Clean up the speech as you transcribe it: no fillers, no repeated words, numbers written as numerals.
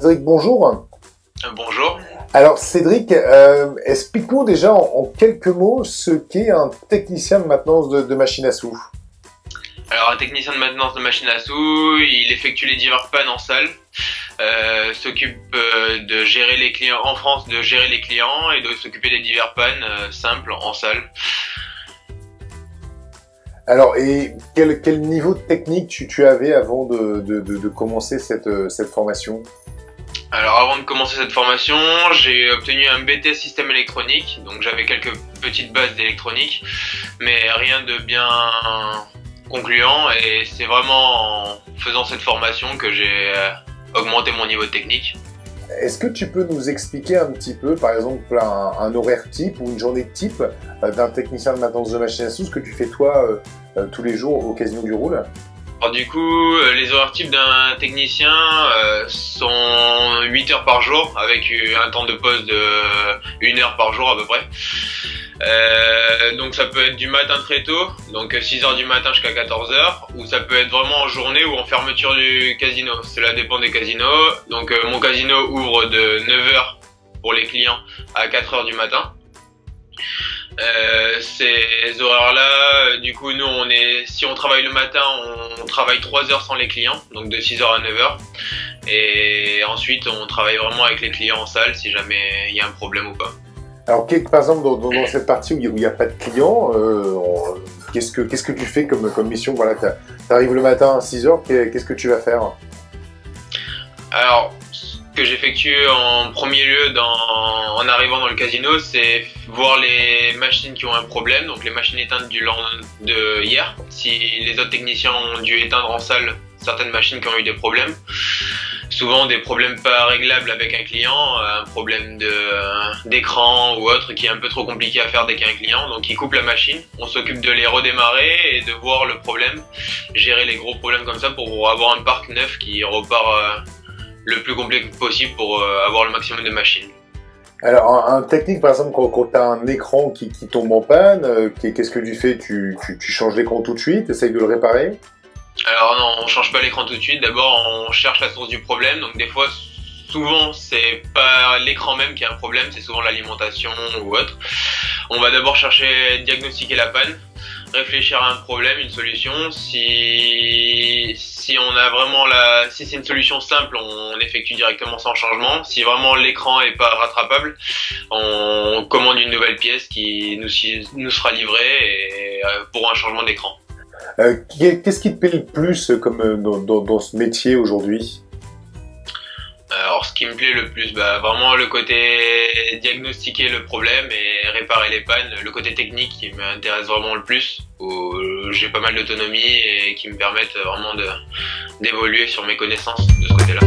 Cédric, bonjour. Bonjour. Alors Cédric, explique-nous déjà en quelques mots ce qu'est un technicien de maintenance de machine à sous. Alors un technicien de maintenance de machine à sous, il effectue les divers pannes en salle, s'occupe de gérer les clients en France, de gérer les clients et de s'occuper des divers pannes simples en salle. Alors, et quel niveau de technique tu avais avant de commencer cette formation? Alors avant de commencer cette formation, j'ai obtenu un BTS système électronique, donc j'avais quelques petites bases d'électronique, mais rien de bien concluant, et c'est vraiment en faisant cette formation que j'ai augmenté mon niveau de technique. Est-ce que tu peux nous expliquer un petit peu, par exemple, un horaire type ou une journée type d'un technicien de maintenance de machine à sous, ce que tu fais toi tous les jours au Casino du Roule? Alors du coup, les horaires types d'un technicien sont 8 heures par jour, avec un temps de pause de 1 heure par jour à peu près. Donc ça peut être du matin très tôt, donc 6 heures du matin jusqu'à 14 heures, ou ça peut être vraiment en journée ou en fermeture du casino. Cela dépend des casinos. Donc mon casino ouvre de 9 heures pour les clients à 4 heures du matin. Ces horaires-là, du coup, nous, si on travaille le matin, on travaille 3 heures sans les clients, donc de 6 heures à 9 heures. Et ensuite, on travaille vraiment avec les clients en salle, si jamais il y a un problème ou pas. Alors, par exemple, dans cette partie où il n'y a pas de clients, qu'est-ce que tu fais comme mission? Voilà, tu arrives le matin à 6 heures, qu'est-ce que tu vas faire? Alors, ce que j'effectue en premier lieu en arrivant dans le casino, c'est voir les machines qui ont un problème, donc les machines éteintes de hier. Si les autres techniciens ont dû éteindre en salle certaines machines qui ont eu des problèmes, souvent des problèmes pas réglables avec un client, un problème d'écran ou autre qui est un peu trop compliqué à faire dès qu'il y a un client, donc ils coupent la machine, on s'occupe de les redémarrer et de voir le problème, gérer les gros problèmes comme ça pour avoir un parc neuf qui repart le plus complet possible pour avoir le maximum de machines. Alors, un technique, par exemple, quand tu as un écran qui tombe en panne, qu'est-ce que tu fais? Tu changes l'écran tout de suite, essayes de le réparer? Alors non, on change pas l'écran tout de suite. D'abord, on cherche la source du problème. Donc des fois, souvent, c'est pas l'écran même qui a un problème, c'est souvent l'alimentation ou autre. On va d'abord chercher, diagnostiquer la panne, réfléchir à un problème, une solution. Si on a vraiment si c'est une solution simple, on effectue directement sans changement. Si vraiment l'écran est pas rattrapable, on commande une nouvelle pièce qui nous sera livrée pour un changement d'écran. Qu'est-ce qui te plaît le plus comme dans ce métier aujourd'hui? Alors ce qui me plaît le plus, vraiment le côté diagnostiquer le problème et réparer les pannes, le côté technique qui m'intéresse vraiment le plus, où j'ai pas mal d'autonomie et qui me permettent vraiment d'évoluer sur mes connaissances de ce côté-là.